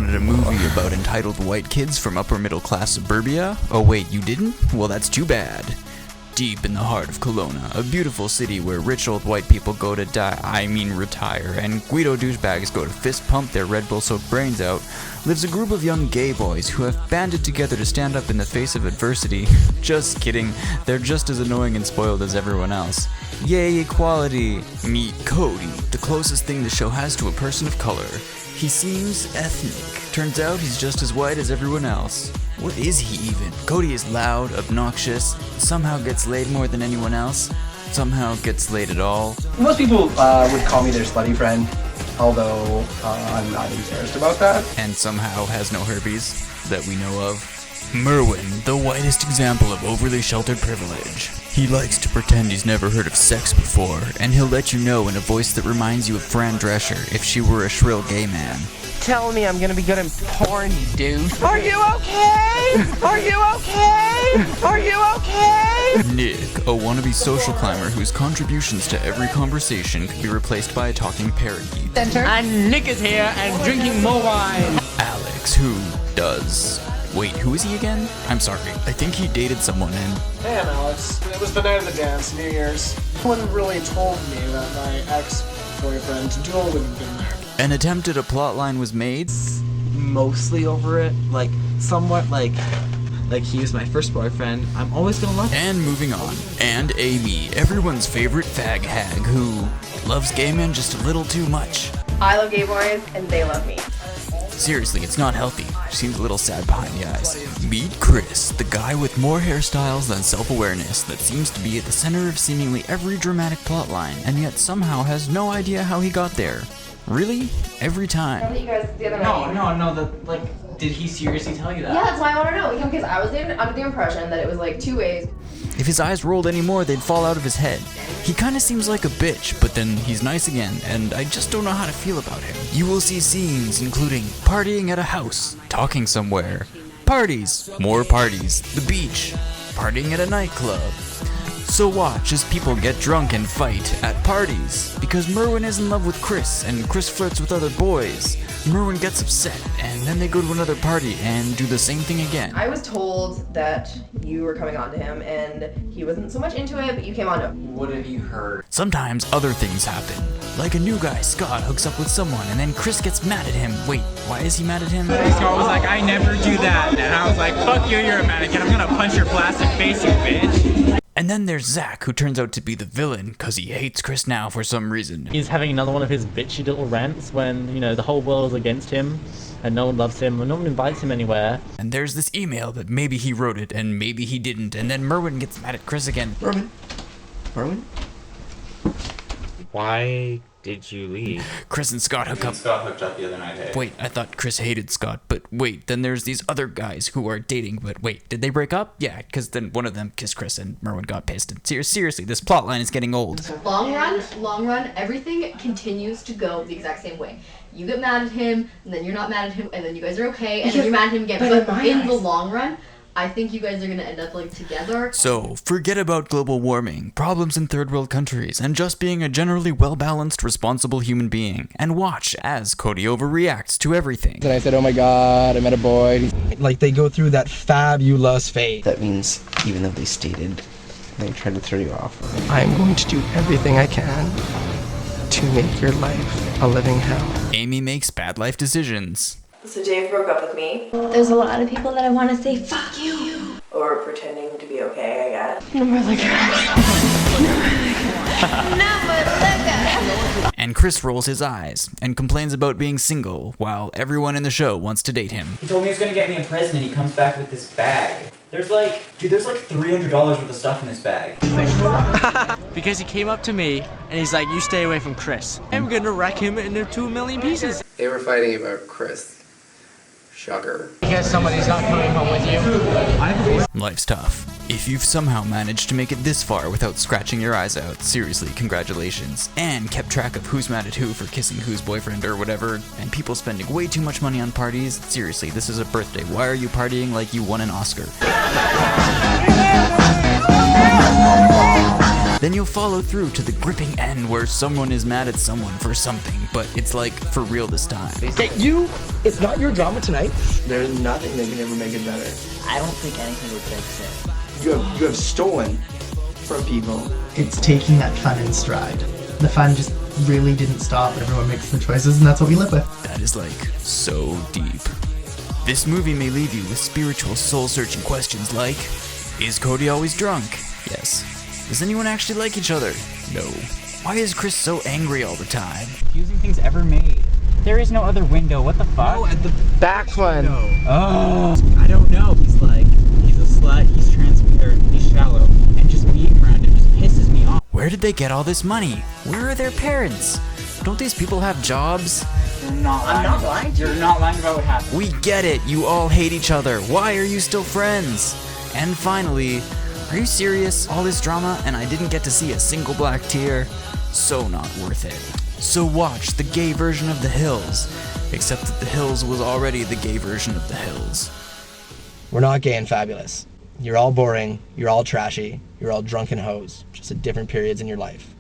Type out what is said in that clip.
wanted a movie about entitled white kids from upper middle class suburbia? Oh wait, you didn't? Well, that's too bad. Deep in the heart of Kelowna, a beautiful city where rich old white people go to retire, and Guido douchebags go to fist pump their Red Bull soaked brains out, lives a group of young gay boys who have banded together to stand up in the face of adversity. Just kidding, they're just as annoying and spoiled as everyone else. Yay, equality! Meet Cody, the closest thing the show has to a person of color. He seems ethnic. Turns out he's just as white as everyone else. What is he even? Cody is loud, obnoxious, somehow gets laid more than anyone else, somehow gets laid at all. Most people would call me their slutty friend, although I'm not embarrassed about that. And somehow has no herpes that we know of. Merwin, the whitest example of overly sheltered privilege. He likes to pretend he's never heard of sex before, and he'll let you know in a voice that reminds you of Fran Drescher if she were a shrill gay man. Tell me I'm gonna be good in porn, you douche. Are you okay? Are you okay? Are you okay? Nick, a wannabe social climber whose contributions to every conversation could be replaced by a talking parakeet. And Nick is here and drinking more wine. Alex, who does... Wait, who is he again? I'm sorry, I think he dated someone and... Hey, I'm Alex. It was the night of the dance, New Year's. No one really told me that my ex-boyfriend, Duel, would have been there. An attempt at a plotline was made. Mostly over it, like somewhat like he was my first boyfriend. I'm always gonna love him. And moving on. And Amy, everyone's favorite fag hag who loves gay men just a little too much. I love gay boys and they love me. Seriously, it's not healthy. She seems a little sad behind the eyes. Meet Chris, the guy with more hairstyles than self-awareness that seems to be at the center of seemingly every dramatic plotline, and yet somehow has no idea how he got there. Really? Every time. You guys the other night. No, did he seriously tell you that? Yeah, that's why I want to know. Because I was under the impression that it was like two ways. If his eyes rolled anymore, they'd fall out of his head. He kinda seems like a bitch, but then he's nice again, and I just don't know how to feel about him. You will see scenes including partying at a house, talking somewhere, parties, more parties, the beach, partying at a nightclub. So watch as people get drunk and fight at parties, because Merwin is in love with Chris, and Chris flirts with other boys. Merwin gets upset, and then they go to another party and do the same thing again. I was told that you were coming on to him and he wasn't so much into it, but you came on to him. What have you heard? Sometimes other things happen. Like a new guy, Scott, hooks up with someone, and then Chris gets mad at him. Wait, why is he mad at him? Scott was like, I never do that. And I was like, fuck you, you're a mannequin. I'm gonna punch your plastic face, you bitch. And then there's Zach, who turns out to be the villain, cause he hates Chris now for some reason. He's having another one of his bitchy little rants when, you know, the whole world is against him, and no one loves him, and no one invites him anywhere. And there's this email that maybe he wrote it, and maybe he didn't, and then Merwin gets mad at Chris again. Merwin? Why did you leave? Chris and Scott hook up. Scott hooked up the other night, hey? Wait, I thought Chris hated Scott, but wait, then there's these other guys who are dating, but wait, did they break up? Yeah, because then one of them kissed Chris and Merwin got pissed. And seriously, this plotline is getting old. Long run, everything continues to go the exact same way. You get mad at him, and then you're not mad at him, and then you guys are okay, and then you're mad at him again. But in the long run, I think you guys are gonna end up like together. So, forget about global warming, problems in third world countries, and just being a generally well-balanced, responsible human being. And watch as Cody overreacts to everything. And I said, oh my god, I met a boy. Like, they go through that fabulous phase. That means even though they stated they tried to throw you off. I'm going to do everything I can to make your life a living hell. Amy makes bad life decisions. So Dave broke up with me. There's a lot of people that I want to say, fuck you. Or pretending to be okay, I guess. Never like And Chris rolls his eyes and complains about being single, while everyone in the show wants to date him. He told me he was gonna get me in prison, and he comes back with this bag. There's like $300 worth of stuff in this bag. Because he came up to me and he's like, you stay away from Chris. I'm gonna wreck him into 2 million pieces. They were fighting about Chris. Shocker. Because somebody's not coming home with you. Life's tough. If you've somehow managed to make it this far without scratching your eyes out, seriously, congratulations. And kept track of who's mad at who for kissing whose boyfriend or whatever, and people spending way too much money on parties, seriously, this is a birthday. Why are you partying like you won an Oscar? Then you'll follow through to the gripping end where someone is mad at someone for something, but it's like for real this time. Hey, it's not your drama tonight. There's nothing that can ever make it better. I don't think anything would fix it. You have stolen from people. It's taking that fun in stride. The fun just really didn't stop. Everyone makes the choices, and that's what we live with. That is like so deep. This movie may leave you with spiritual, soul-searching questions like, is Cody always drunk? Yes. Does anyone actually like each other? No. Why is Chris so angry all the time? Confusing things ever made. There is no other window. What the fuck? Oh, at the Back one. Oh. I don't know. He's a slut. He's shallow, and just being around him just pisses me off. Where did they get all this money? Where are their parents? Don't these people have jobs? I'm not lying. You're not lying about what happened. We get it. You all hate each other. Why are you still friends? And finally, are you serious? All this drama and I didn't get to see a single black tear? So not worth it. So watch the gay version of The Hills. Except that The Hills was already the gay version of The Hills. We're not gay and fabulous. You're all boring, you're all trashy, you're all drunken hoes, just at different periods in your life.